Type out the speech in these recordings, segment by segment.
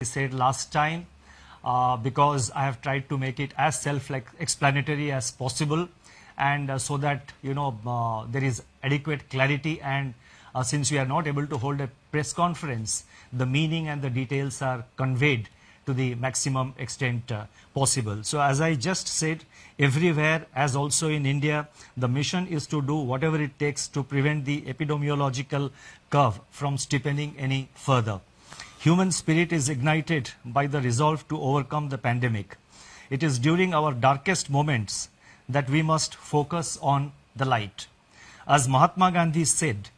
I said last time, because I have tried to make it as self-explanatory as possible, and so that there is adequate clarity. And since we are not able to hold a press conference, the meaning and the details are conveyed to the maximum extent possible. So as I just said, everywhere, as also in India, the mission is to do whatever it takes to prevent the epidemiological curve from steepening any further. Human spirit is ignited by the resolve to overcome the pandemic. It is during our darkest moments that we must focus on the light. As Mahatma Gandhi said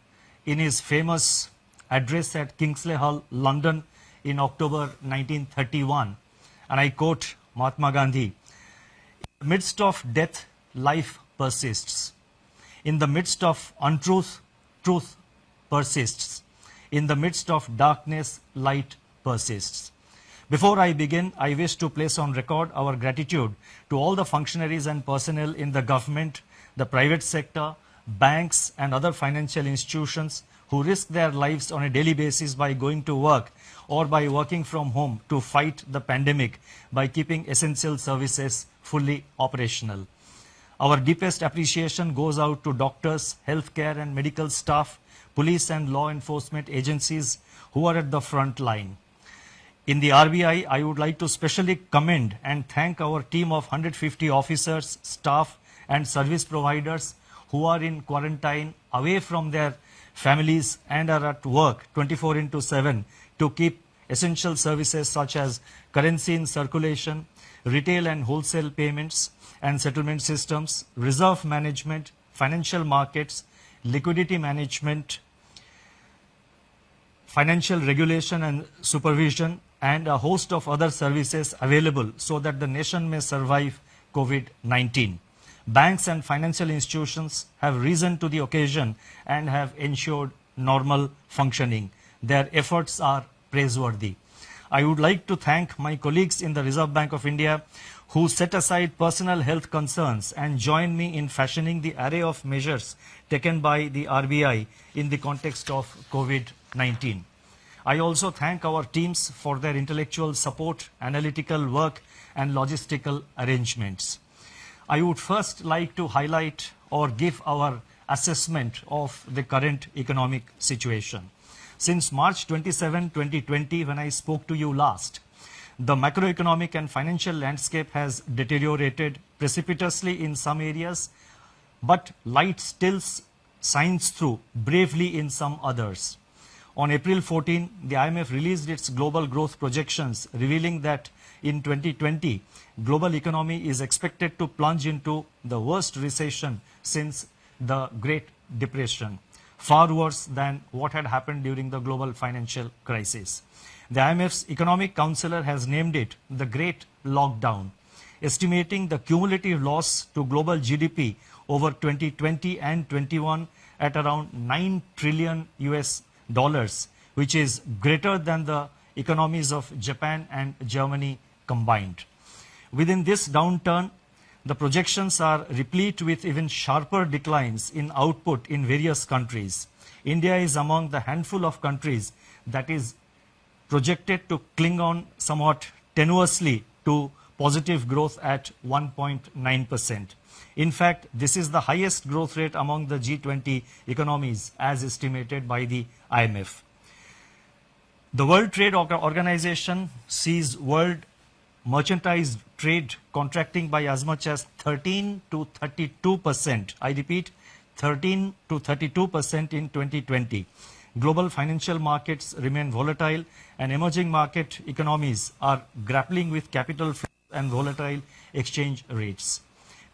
in his famous address at Kingsley Hall, London in October 1931, and I quote Mahatma Gandhi, "In the midst of death, life persists. In the midst of untruth, truth persists. In the midst of darkness, light persists." Before I begin, I wish to place on record our gratitude to all the functionaries and personnel in the government, the private sector, banks and other financial institutions who risk their lives on a daily basis by going to work or by working from home to fight the pandemic by keeping essential services fully operational. Our deepest appreciation goes out to doctors, healthcare and medical staff, police and law enforcement agencies who are at the front line. In the RBI, I would like to specially commend and thank our team of 150 officers, staff and service providers who are in quarantine away from their families and are at work 24/7 to keep essential services such as currency in circulation, retail and wholesale payments and settlement systems, reserve management, financial markets, liquidity management, financial regulation and supervision, and a host of other services available so that the nation may survive COVID-19. Banks and financial institutions have risen to the occasion and have ensured normal functioning. Their efforts are praiseworthy. I would like to thank my colleagues in the Reserve Bank of India who set aside personal health concerns and joined me in fashioning the array of measures taken by the RBI in the context of COVID-19. I also thank our teams for their intellectual support, analytical work and logistical arrangements. I would first like to highlight or give our assessment of the current economic situation. Since March 27, 2020, when I spoke to you last, the macroeconomic and financial landscape has deteriorated precipitously in some areas, but light still shines through bravely in some others. On April 14, the IMF released its global growth projections, revealing that in 2020, global economy is expected to plunge into the worst recession since the Great Depression, far worse than what had happened during the global financial crisis. The IMF's economic counselor has named it the Great Lockdown, estimating the cumulative loss to global GDP over 2020 and 21 at around $9 trillion, which is greater than the economies of Japan and Germany combined. Within this downturn, the projections are replete with even sharper declines in output in various countries. India is among the handful of countries that is projected to cling on somewhat tenuously to positive growth at 1.9%. In fact, this is the highest growth rate among the G20 economies as estimated by the IMF. The World Trade Organization sees world merchandise trade contracting by as much as 13 to 32%. I repeat, 13 to 32% in 2020. Global financial markets remain volatile and emerging market economies are grappling with capital flows and volatile exchange rates.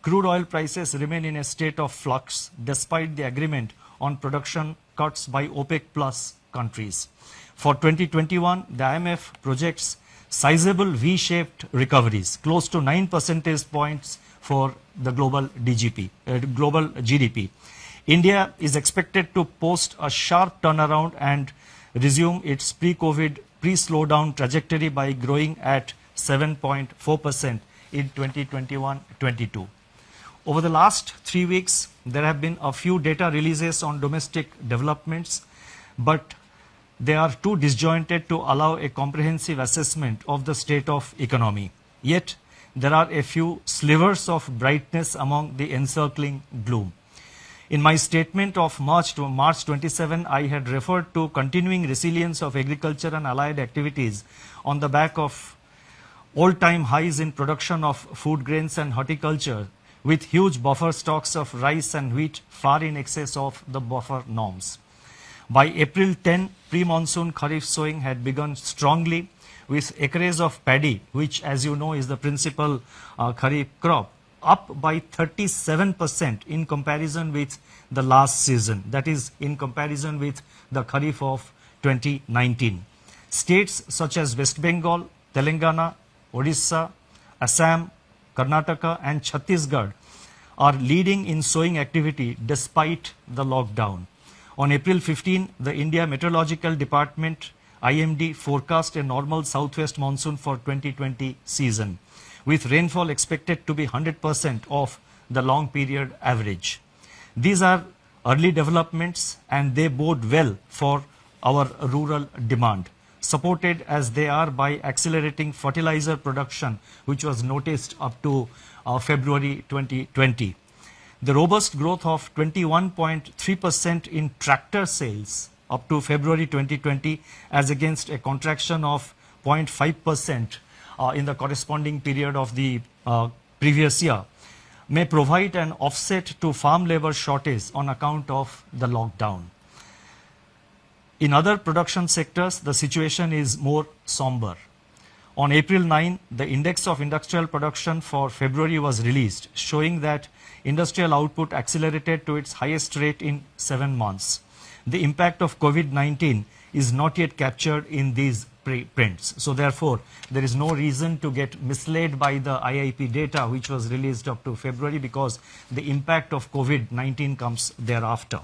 Crude oil prices remain in a state of flux despite the agreement on production cuts by OPEC plus countries. For 2021, the IMF projects sizable V-shaped recoveries, close to 9 percentage points for the global GDP. India is expected to post a sharp turnaround and resume its pre-COVID, pre-slowdown trajectory by growing at 7.4% in 2021-22. Over the last 3 weeks, there have been a few data releases on domestic developments, but they are too disjointed to allow a comprehensive assessment of the state of economy. Yet, there are a few slivers of brightness among the encircling gloom. In my statement of March 27, I had referred to continuing resilience of agriculture and allied activities on the back of all-time highs in production of food grains and horticulture, with huge buffer stocks of rice and wheat far in excess of the buffer norms. By April 10, pre-monsoon kharif sowing had begun strongly, with acreage of paddy, which as you know is the principal kharif crop, up by 37% in comparison with the last season, that is in comparison with the kharif of 2019. States such as West Bengal, Telangana, Odisha, Assam, Karnataka and Chhattisgarh are leading in sowing activity despite the lockdown. On April 15, the India Meteorological Department IMD forecast a normal southwest monsoon for 2020 season, with rainfall expected to be 100% of the long period average. These are early developments and they bode well for our rural demand, supported as they are by accelerating fertilizer production, which was noticed up to February 2020. The robust growth of 21.3% in tractor sales up to February 2020 as against a contraction of 0.5% in the corresponding period of the previous year may provide an offset to farm labor shortage on account of the lockdown. In other production sectors, the situation is more somber. On April 9, the Index of Industrial Production for February was released, showing that industrial output accelerated to its highest rate in 7 months. The impact of COVID-19 is not yet captured in these prints. So therefore, there is no reason to get misled by the IIP data which was released up to February, because the impact of COVID-19 comes thereafter.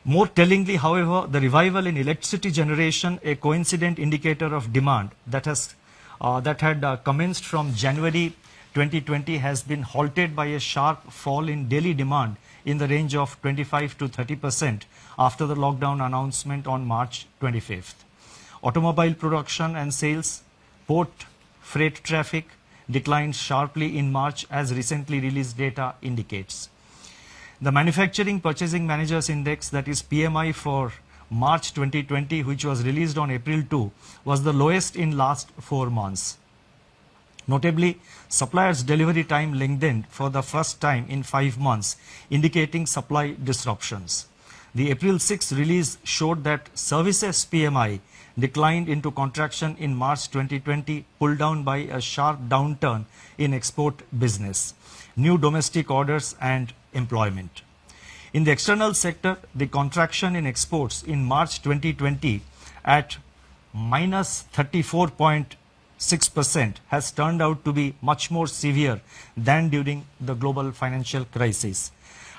More tellingly, however, the revival in electricity generation, a coincident indicator of demand that had commenced from January 2020, has been halted by a sharp fall in daily demand in the range of 25 to 30% after the lockdown announcement on March 25th. Automobile production and sales, port freight traffic declined sharply in March, as recently released data indicates. The Manufacturing Purchasing Managers Index, that is PMI for March 2020, which was released on April 2, was the lowest in last 4 months. Notably, suppliers' delivery time lengthened for the first time in 5 months, indicating supply disruptions. The April 6 release showed that services PMI declined into contraction in March 2020, pulled down by a sharp downturn in export business, new domestic orders and employment. In the external sector, the contraction in exports in March 2020 at minus 34.6% has turned out to be much more severe than during the global financial crisis.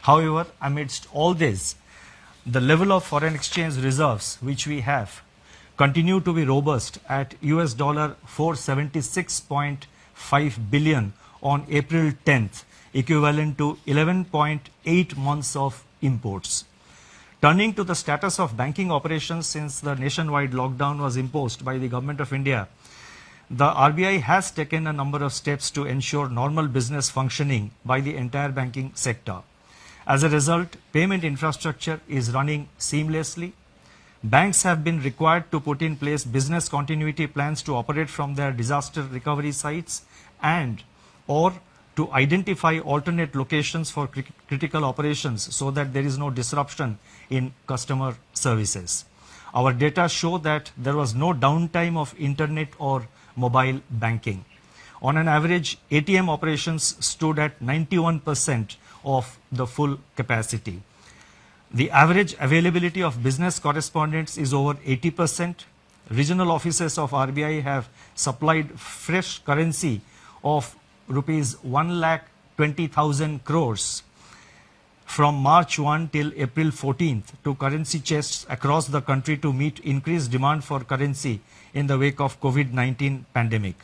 However, amidst all this, the level of foreign exchange reserves which we have continue to be robust at US dollar 476.5 billion on April 10th, equivalent to 11.8 months of imports. Turning to the status of banking operations since the nationwide lockdown was imposed by the Government of India, the RBI has taken a number of steps to ensure normal business functioning by the entire banking sector. As a result, payment infrastructure is running seamlessly. Banks have been required to put in place business continuity plans to operate from their disaster recovery sites and or to identify alternate locations for critical operations so that there is no disruption in customer services. Our data show that there was no downtime of internet or mobile banking. On an average, ATM operations stood at 91% of the full capacity. The average availability of business correspondents is over 80%. Regional offices of RBI have supplied fresh currency of rupees 1,20,000 crores from March 1 till April 14th to currency chests across the country to meet increased demand for currency in the wake of COVID-19 pandemic.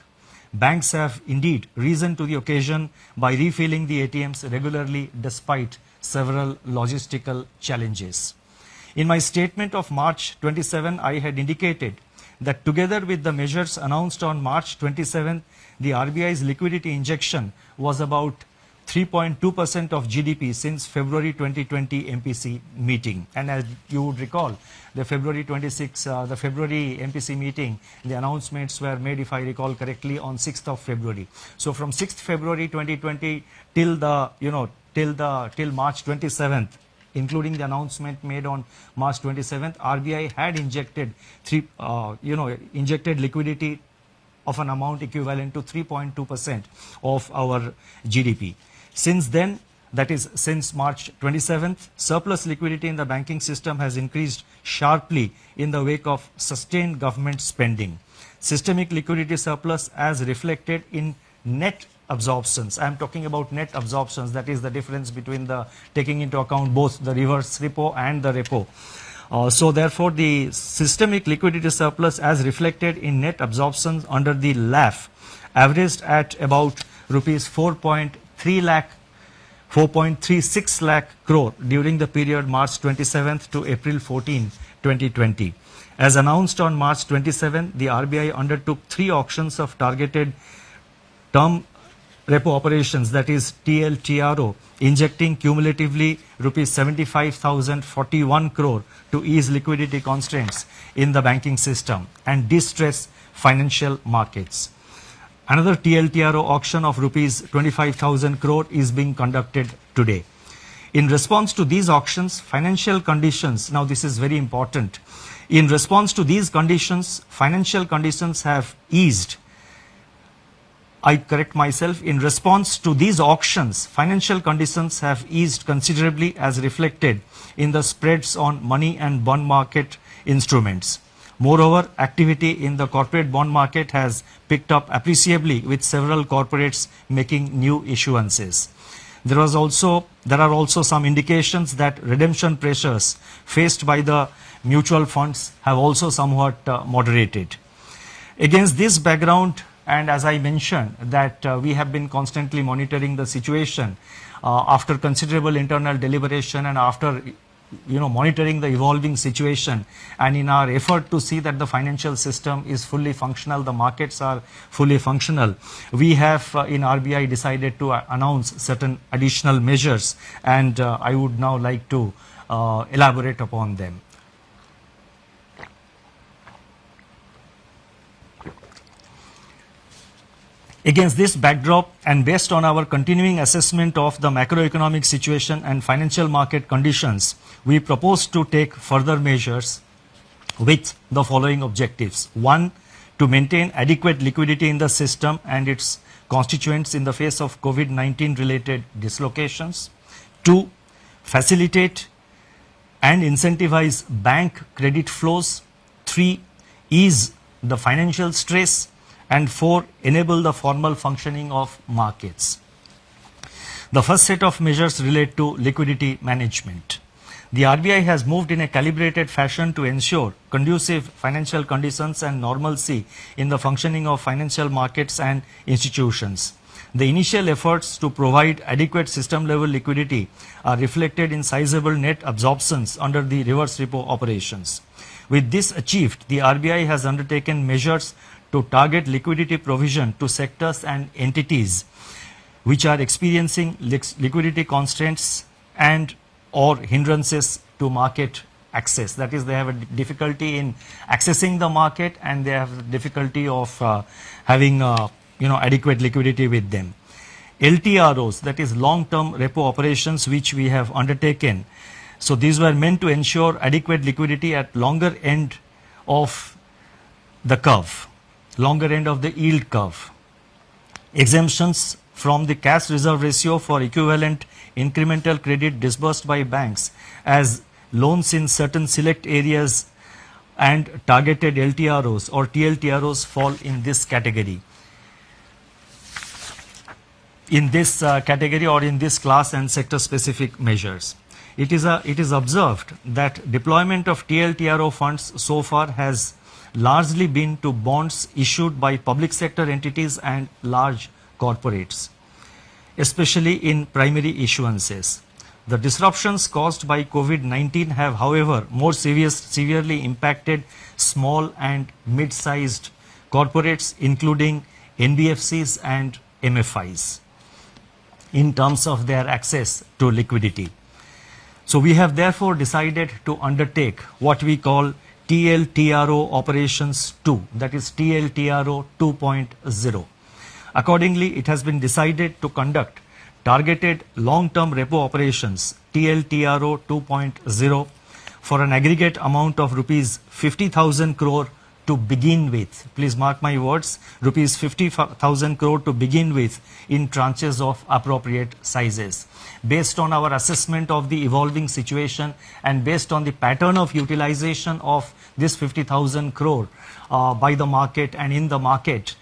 Banks have indeed risen to the occasion by refilling the ATMs regularly despite several logistical challenges. In my statement of March 27, I had indicated that together with the measures announced on March 27, the RBI's liquidity injection was about 3.2% of GDP since February 2020 MPC meeting. And as you would recall, the February MPC meeting, the announcements were made, if I recall correctly, on 6th of February. So from 6th February 2020 till March 27th, including the announcement made on March 27th, RBI had injected liquidity of an amount equivalent to 3.2% of our GDP. Since then, that is since March 27th, surplus liquidity in the banking system has increased sharply in the wake of sustained government spending. Systemic liquidity surplus as reflected in net absorptions. I am talking about net absorptions, that is the difference between the taking into account both the reverse repo and the repo. So therefore, the systemic liquidity surplus as reflected in net absorptions under the LAF averaged at about rupees 4.36 lakh crore during the period March 27th to April 14, 2020. As announced on March 27, the RBI undertook 3 auctions of targeted term repo operations, that is TLTRO, injecting cumulatively rupees 75,041 crore to ease liquidity constraints in the banking system and distress financial markets. Another TLTRO auction of rupees 25,000 crore is being conducted today. In response to these auctions, financial conditions, now this is very important, in response to these conditions, financial conditions have eased. I correct myself, in response to these auctions, financial conditions have eased considerably as reflected in the spreads on money and bond market instruments. Moreover, activity in the corporate bond market has picked up appreciably with several corporates making new issuances. There are also some indications that redemption pressures faced by the mutual funds have also somewhat moderated. Against this background, and as I mentioned that we have been constantly monitoring the situation after considerable internal deliberation and after monitoring the evolving situation, and in our effort to see that the financial system is fully functional, the markets are fully functional, we have in RBI decided to announce certain additional measures, and I would now like to elaborate upon them. Against this backdrop and based on our continuing assessment of the macroeconomic situation and financial market conditions, we propose to take further measures with the following objectives. 1. To maintain adequate liquidity in the system and its constituents in the face of COVID-19 related dislocations. 2. Facilitate and incentivize bank credit flows. 3. Ease the financial stress. And 4. Enable the formal functioning of markets. The first set of measures relate to liquidity management. The RBI has moved in a calibrated fashion to ensure conducive financial conditions and normalcy in the functioning of financial markets and institutions. The initial efforts to provide adequate system level liquidity are reflected in sizable net absorptions under the reverse repo operations. With this achieved, the RBI has undertaken measures to target liquidity provision to sectors and entities which are experiencing liquidity constraints and or hindrances to market access. That is, they have a difficulty in accessing the market and they have difficulty of having adequate liquidity with them. LTROs, that is long-term repo operations, which we have undertaken. So these were meant to ensure adequate liquidity at longer end of the curve, longer end of the yield curve. Exemptions from the cash reserve ratio for equivalent incremental credit disbursed by banks as loans in certain select areas and targeted LTROs or TLTROs fall in this category. In this category or in this class and sector specific measures. It is observed that deployment of TLTRO funds so far has largely been to bonds issued by public sector entities and large corporates, especially in primary issuances. The disruptions caused by COVID-19 have, however, more severely impacted small and mid-sized corporates, including NBFCs and MFIs, in terms of their access to liquidity. So we have therefore decided to undertake what we call TLTRO operations 2, that is TLTRO 2.0. Accordingly, it has been decided to conduct targeted long-term repo operations TLTRO 2.0 for an aggregate amount of rupees 50,000 crore to begin with. Please mark my words, rupees 50,000 crore to begin with in tranches of appropriate sizes. Based on our assessment of the evolving situation and based on the pattern of utilization of this 50,000 crore by the market and in the market,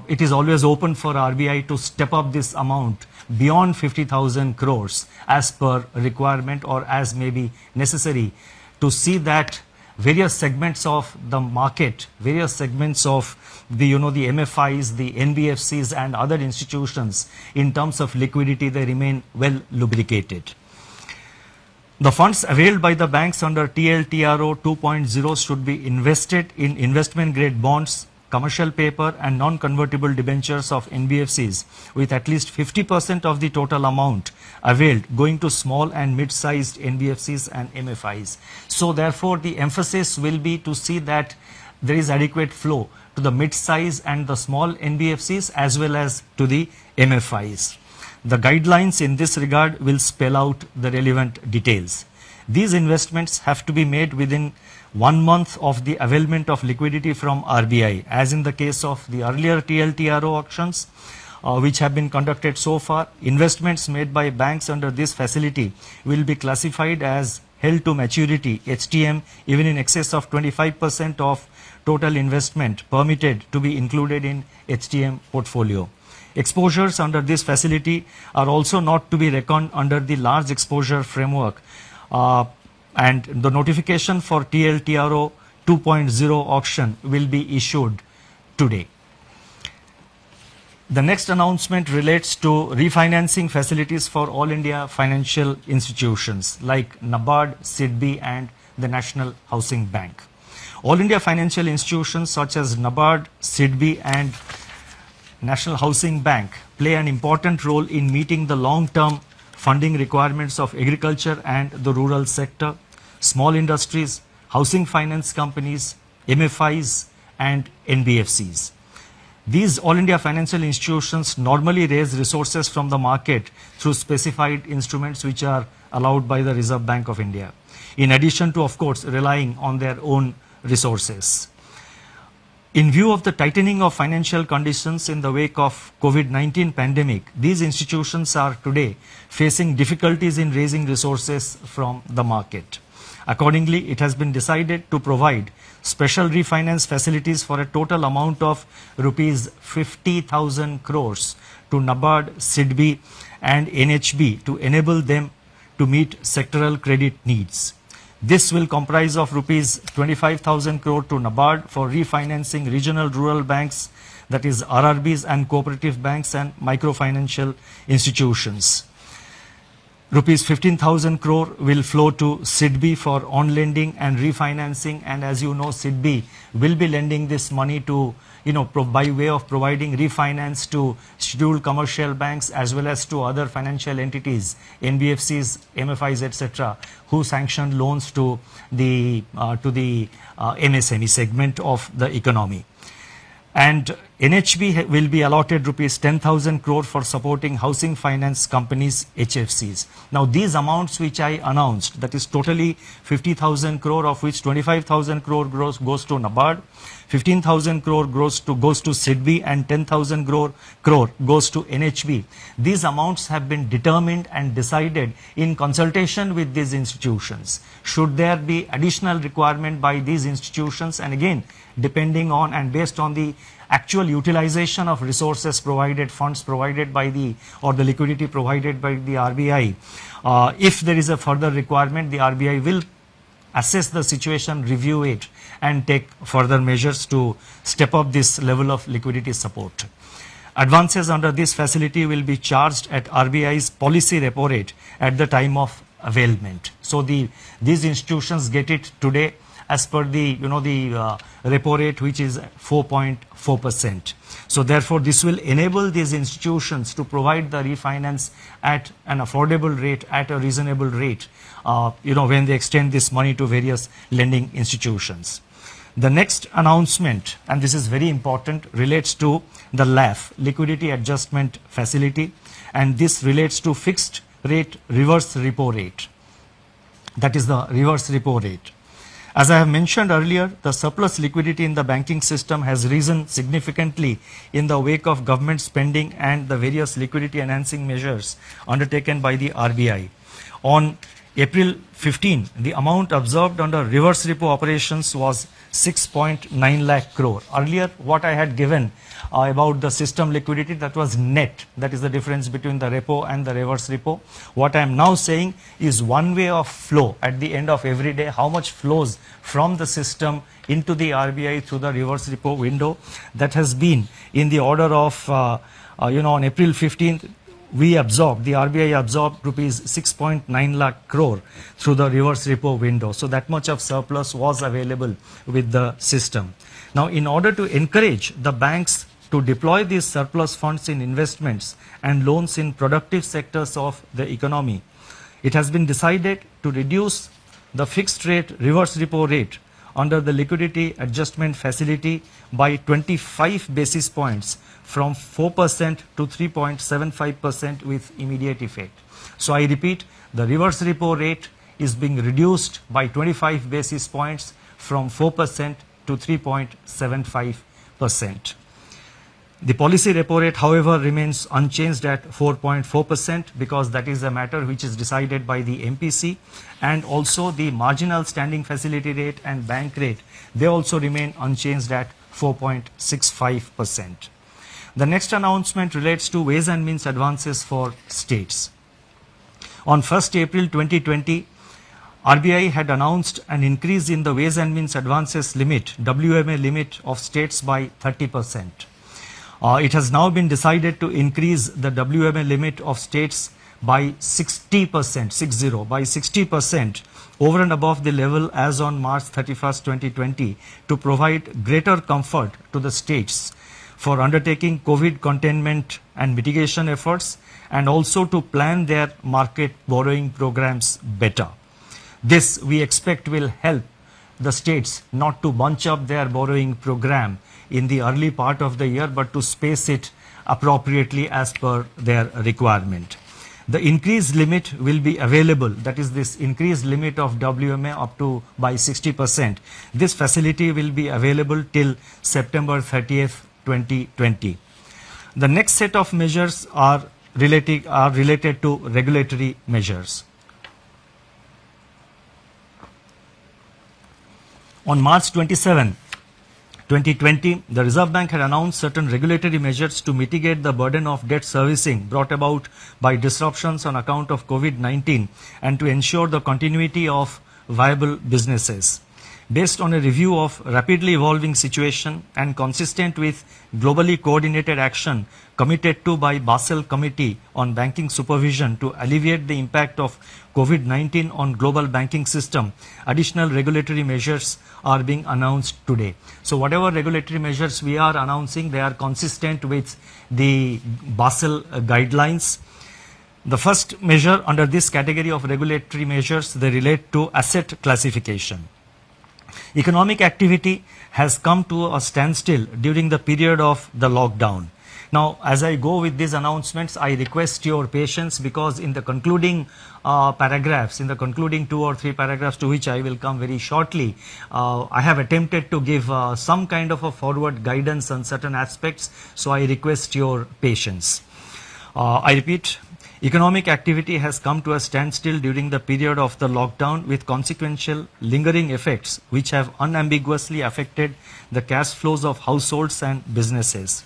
it is always open for RBI to step up this amount beyond 50,000 crores as per requirement or as may be necessary to see that various segments of the market, various segments of the MFIs, the NBFCs and other institutions in terms of liquidity, they remain well lubricated. The funds availed by the banks under TLTRO 2.0 should be invested in investment grade bonds, commercial paper and non-convertible debentures of NBFCs with at least 50% of the total amount availed going to small and mid-sized NBFCs and MFIs. So therefore the emphasis will be to see that there is adequate flow to the mid-size and the small NBFCs as well as to the MFIs. The guidelines in this regard will spell out the relevant details. These investments have to be made within 1 month of the availment of liquidity from RBI, as in the case of the earlier TLTRO auctions, which have been conducted so far. Investments made by banks under this facility will be classified as held to maturity, HTM, even in excess of 25% of total investment permitted to be included in HTM portfolio. Exposures under this facility are also not to be reckoned under the large exposure framework, and the notification for TLTRO 2.0 auction will be issued today. The next announcement relates to refinancing facilities for all India financial institutions like NABARD, SIDBI and the National Housing Bank. All India financial institutions such as NABARD, SIDBI and National Housing Bank play an important role in meeting the long-term funding requirements of agriculture and the rural sector, small industries, housing finance companies, MFIs and NBFCs. These All India financial institutions normally raise resources from the market through specified instruments which are allowed by the Reserve Bank of India, in addition to, of course, relying on their own resources. In view of the tightening of financial conditions in the wake of COVID-19 pandemic, these institutions are today facing difficulties in raising resources from the market. Accordingly, it has been decided to provide special refinance facilities for a total amount of rupees 50,000 crores to NABARD, SIDBI and NHB to enable them to meet sectoral credit needs. This will comprise of rupees 25,000 crore to NABARD for refinancing regional rural banks, that is RRBs and cooperative banks and microfinancial institutions. Rupees 15,000 crore will flow to SIDBI for on-lending and refinancing, and as you know, SIDBI will be lending this money to, by way of providing refinance to scheduled commercial banks as well as to other financial entities, NBFCs, MFIs, etc., who sanction loans to the MSME segment of the economy. And NHB will be allotted rupees 10,000 crore for supporting housing finance companies, HFCs. Now these amounts which I announced, that is totally 50,000 crore, of which 25,000 crore goes to NABARD, 15,000 crore goes to SIDBI and 10,000 crore goes to NHB. These amounts have been determined and decided in consultation with these institutions. Should there be additional requirement by these institutions, and again depending on and based on the actual utilization of resources provided, funds provided by the liquidity provided by the RBI, if there is a further requirement, the RBI will assess the situation, review it and take further measures to step up this level of liquidity support. Advances under this facility will be charged at RBI's policy repo rate at the time of availment. So these institutions get it today as per the repo rate, which is 4.4%. So therefore this will enable these institutions to provide the refinance at an affordable rate, at a reasonable rate, when they extend this money to various lending institutions. The next announcement, and this is very important, relates to the LAF, Liquidity Adjustment Facility, and this relates to fixed rate reverse repo rate. That is the reverse repo rate. As I have mentioned earlier, the surplus liquidity in the banking system has risen significantly in the wake of government spending and the various liquidity enhancing measures undertaken by the RBI. On April 15, the amount observed under reverse repo operations was 6.9 lakh crore. Earlier, what I had given about the system liquidity, that was net. That is the difference between the repo and the reverse repo. What I am now saying is one way of flow at the end of every day, how much flows from the system into the RBI through the reverse repo window. That has been in the order of, on April 15th, the RBI absorbed rupees 6.9 lakh crore through the reverse repo window. So that much of surplus was available with the system. Now, in order to encourage the banks to deploy these surplus funds in investments and loans in productive sectors of the economy, it has been decided to reduce the fixed rate reverse repo rate under the liquidity adjustment facility by 25 basis points from 4% to 3.75% with immediate effect. So I repeat, the reverse repo rate is being reduced by 25 basis points from 4% to 3.75%. The policy repo rate, however, remains unchanged at 4.4% because that is a matter which is decided by the MPC, and also the marginal standing facility rate and bank rate, they also remain unchanged at 4.65%. The next announcement relates to ways and means advances for states. On 1st April 2020, RBI had announced an increase in the ways and means advances limit, WMA limit of states by 30%. It has now been decided to increase the WMA limit of states by 60%, by 60% over and above the level as on March 31st, 2020 to provide greater comfort to the states for undertaking COVID containment and mitigation efforts, and also to plan their market borrowing programs better. This we expect will help the states not to bunch up their borrowing program in the early part of the year, but to space it appropriately as per their requirement. The increased limit will be available, that is this increased limit of WMA up to by 60%. This facility will be available till September 30th, 2020. The next set of measures are related to regulatory measures. On March 27, 2020, the Reserve Bank had announced certain regulatory measures to mitigate the burden of debt servicing brought about by disruptions on account of COVID-19 and to ensure the continuity of viable businesses. Based on a review of rapidly evolving situation and consistent with globally coordinated action committed to by Basel Committee on Banking Supervision to alleviate the impact of COVID-19 on global banking system, additional regulatory measures are being announced today. So whatever regulatory measures we are announcing, they are consistent with the Basel guidelines. The first measure under this category of regulatory measures, they relate to asset classification. Economic activity has come to a standstill during the period of the lockdown. Now, as I go with these announcements, I request your patience because in the concluding paragraphs, in the concluding 2 or 3 paragraphs to which I will come very shortly, I have attempted to give some kind of a forward guidance on certain aspects, so I request your patience. I repeat, economic activity has come to a standstill during the period of the lockdown with consequential lingering effects which have unambiguously affected the cash flows of households and businesses.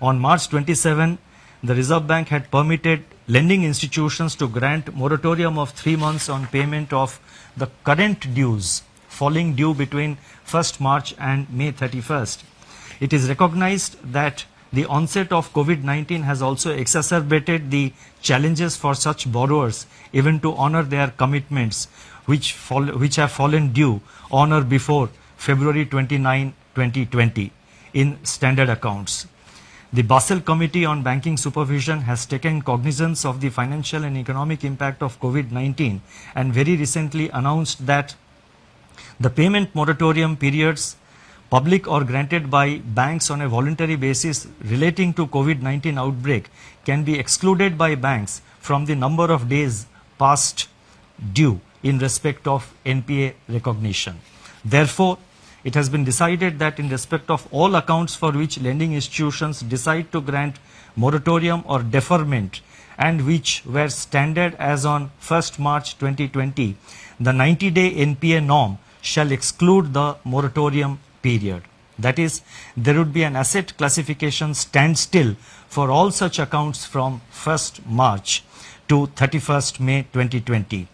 On March 27, the Reserve Bank had permitted lending institutions to grant moratorium of 3 months on payment of the current dues falling due between 1st March and May 31st. It is recognized that the onset of COVID-19 has also exacerbated the challenges for such borrowers even to honor their commitments which have fallen due on or before February 29, 2020 in standard accounts. The Basel Committee on Banking Supervision has taken cognizance of the financial and economic impact of COVID-19 and very recently announced that the payment moratorium periods, public or granted by banks on a voluntary basis relating to COVID-19 outbreak, can be excluded by banks from the number of days past due in respect of NPA recognition. Therefore, it has been decided that in respect of all accounts for which lending institutions decide to grant moratorium or deferment and which were standard as on 1st March 2020, the 90-day NPA norm shall exclude the moratorium period. That is, there would be an asset classification standstill for all such accounts from 1st March to 31st May 2020.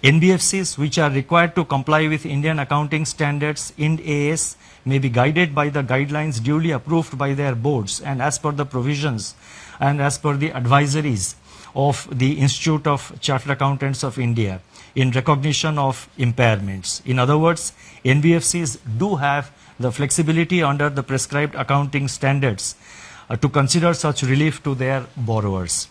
NBFCs which are required to comply with Indian accounting standards Ind AS may be guided by the guidelines duly approved by their boards and as per the provisions and as per the advisories of the Institute of Chartered Accountants of India in recognition of impairments. In other words, NBFCs do have the flexibility under the prescribed accounting standards to consider such relief to their borrowers.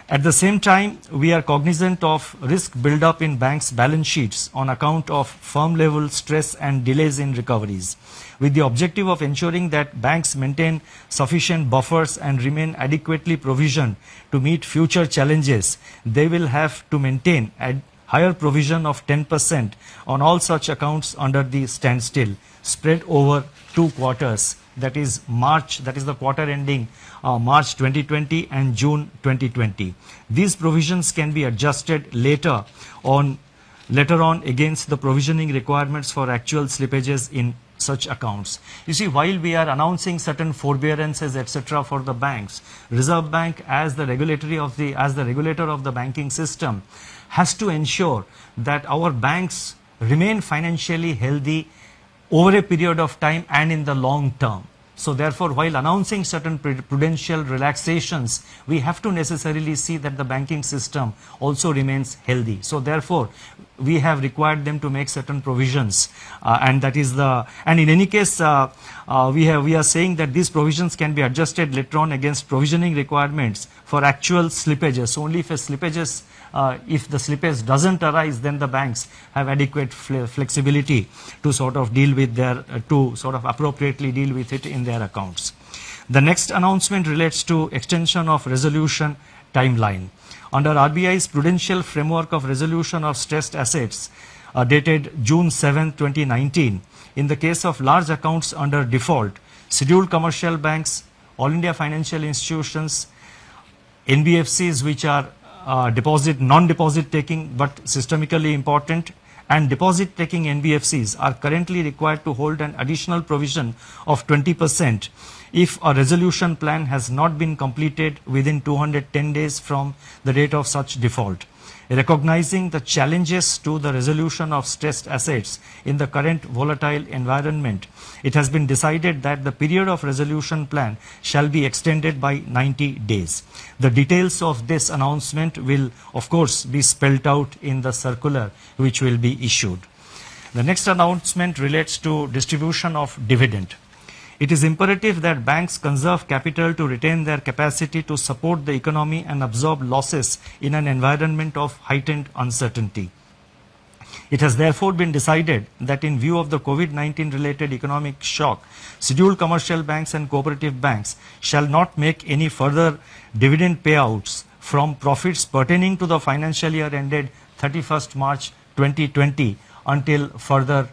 At the same time, we are cognizant of risk build-up in banks' balance sheets on account of firm-level stress and delays in recoveries. With the objective of ensuring that banks maintain sufficient buffers and remain adequately provisioned to meet future challenges, they will have to maintain a higher provision of 10% on all such accounts under the standstill, spread over 2 quarters, that is March, that is the quarter ending March 2020 and June 2020. These provisions can be adjusted later on against the provisioning requirements for actual slippages in such accounts. You see, while we are announcing certain forbearances, etc., for the banks, Reserve Bank, as the regulator of the banking system, has to ensure that our banks remain financially healthy over a period of time and in the long term. So therefore, while announcing certain prudential relaxations, we have to necessarily see that the banking system also remains healthy. So therefore, we have required them to make certain provisions, and in any case, we are saying that these provisions can be adjusted later on against provisioning requirements for actual slippages. So only if the slippage doesn't arise, then the banks have adequate flexibility to sort of appropriately deal with it in their accounts. The next announcement relates to extension of resolution timeline. Under RBI's Prudential Framework of Resolution of Stressed Assets, dated June 7, 2019, in the case of large accounts under default, scheduled commercial banks, all India financial institutions, NBFCs which are non-deposit taking but systemically important, and deposit taking NBFCs are currently required to hold an additional provision of 20% if a resolution plan has not been completed within 210 days from the date of such default. Recognizing the challenges to the resolution of stressed assets in the current volatile environment, it has been decided that the period of resolution plan shall be extended by 90 days. The details of this announcement will, of course, be spelled out in the circular which will be issued. The next announcement relates to distribution of dividend. It is imperative that banks conserve capital to retain their capacity to support the economy and absorb losses in an environment of heightened uncertainty. It has therefore been decided that in view of the COVID-19 related economic shock, scheduled commercial banks and cooperative banks shall not make any further dividend payouts from profits pertaining to the financial year ended 31st March 2020 until further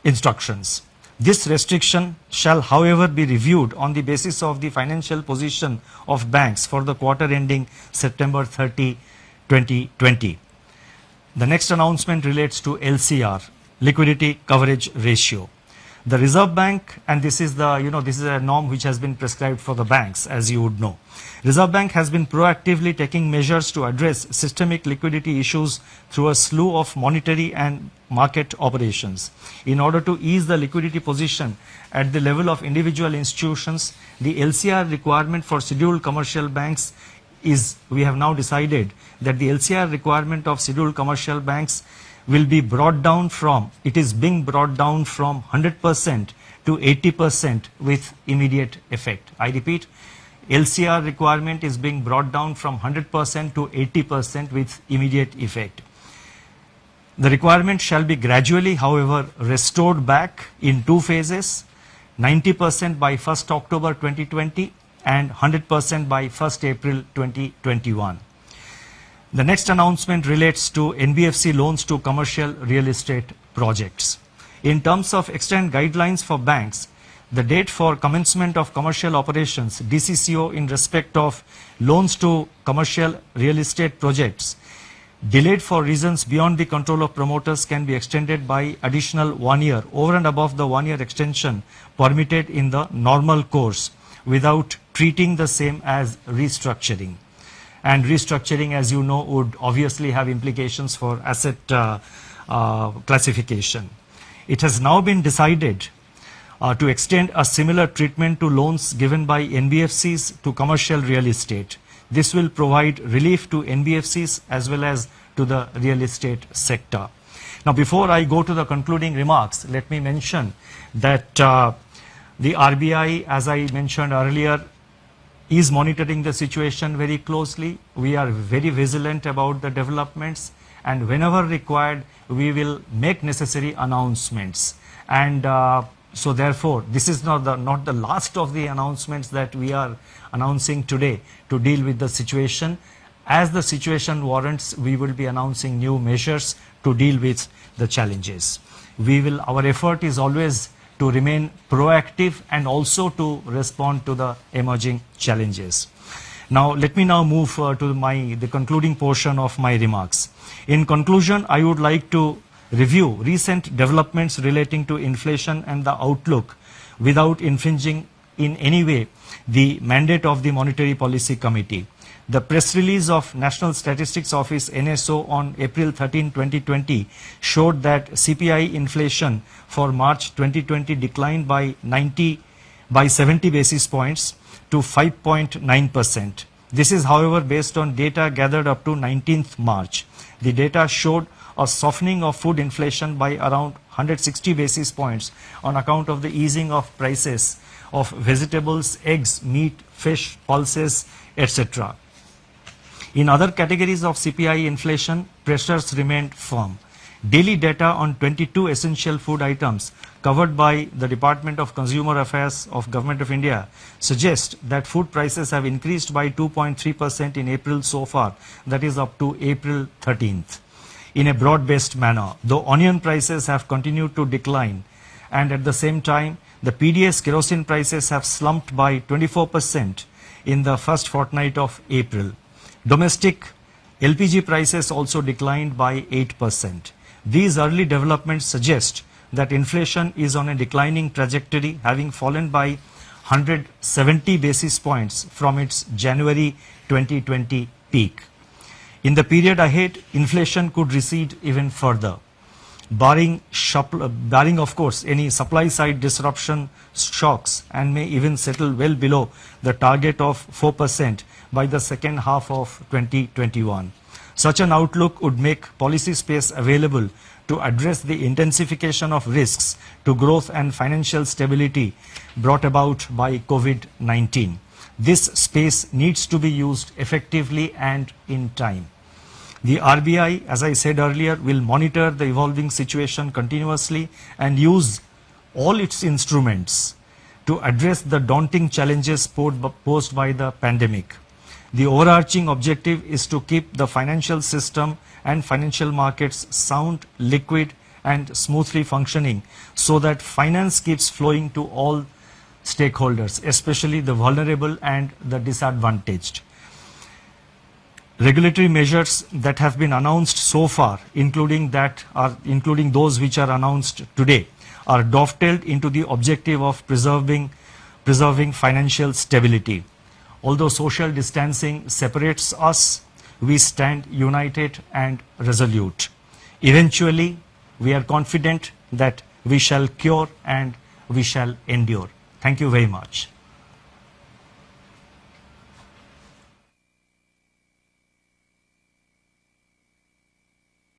instructions. This restriction shall, however, be reviewed on the basis of the financial position of banks for the quarter ending September 30, 2020. The next announcement relates to LCR, Liquidity Coverage Ratio. The Reserve Bank, and this is a norm which has been prescribed for the banks, as you would know. Reserve Bank has been proactively taking measures to address systemic liquidity issues through a slew of monetary and market operations. In order to ease the liquidity position at the level of individual institutions, the LCR requirement for scheduled commercial banks we have now decided that the LCR requirement of scheduled commercial banks will be brought down from, it is being brought down from 100% to 80% with immediate effect. I repeat, LCR requirement is being brought down from 100% to 80% with immediate effect. The requirement shall be gradually, however, restored back in two phases, 90% by 1st October 2020 and 100% by 1st April 2021. The next announcement relates to NBFC loans to commercial real estate projects. In terms of extant guidelines for banks, the date for commencement of commercial operations, DCCO, in respect of loans to commercial real estate projects delayed for reasons beyond the control of promoters can be extended by additional 1 year over and above the 1 year extension permitted in the normal course without treating the same as restructuring. And restructuring, as you know, would obviously have implications for asset classification. It has now been decided to extend a similar treatment to loans given by NBFCs to commercial real estate. This will provide relief to NBFCs as well as to the real estate sector. Now, before I go to the concluding remarks, let me mention that the RBI, as I mentioned earlier, is monitoring the situation very closely. We are very vigilant about the developments, and whenever required, we will make necessary announcements. And so therefore, this is not the last of the announcements that we are announcing today to deal with the situation. As the situation warrants, we will be announcing new measures to deal with the challenges. Our effort is always to remain proactive and also to respond to the emerging challenges. Now, let me now move to the concluding portion of my remarks. In conclusion, I would like to review recent developments relating to inflation and the outlook without infringing in any way the mandate of the Monetary Policy Committee. The press release of National Statistics Office NSO on April 13, 2020 showed that CPI inflation for March 2020 declined by 70 basis points to 5.9%. This is, however, based on data gathered up to 19th March. The data showed a softening of food inflation by around 160 basis points on account of the easing of prices of vegetables, eggs, meat, fish, pulses, etc. In other categories of CPI inflation, pressures remained firm. Daily data on 22 essential food items covered by the Department of Consumer Affairs of Government of India suggest that food prices have increased by 2.3% in April so far, that is up to April 13th, in a broad-based manner, though onion prices have continued to decline, and at the same time, the PDS kerosene prices have slumped by 24% in the first fortnight of April. Domestic LPG prices also declined by 8%. These early developments suggest that inflation is on a declining trajectory, having fallen by 170 basis points from its January 2020 peak. In the period ahead, inflation could recede even further, barring of course any supply side disruption shocks, and may even settle well below the target of 4% by the second half of 2021. Such an outlook would make policy space available to address the intensification of risks to growth and financial stability brought about by COVID-19. This space needs to be used effectively and in time. The RBI, as I said earlier, will monitor the evolving situation continuously and use all its instruments to address the daunting challenges posed by the pandemic. The overarching objective is to keep the financial system and financial markets sound, liquid, and smoothly functioning so that finance keeps flowing to all stakeholders, especially the vulnerable and the disadvantaged. Regulatory measures that have been announced so far, including those which are announced today, are dovetailed into the objective of preserving financial stability. Although social distancing separates us, we stand united and resolute. Eventually, we are confident that we shall cure and we shall endure. Thank you very much.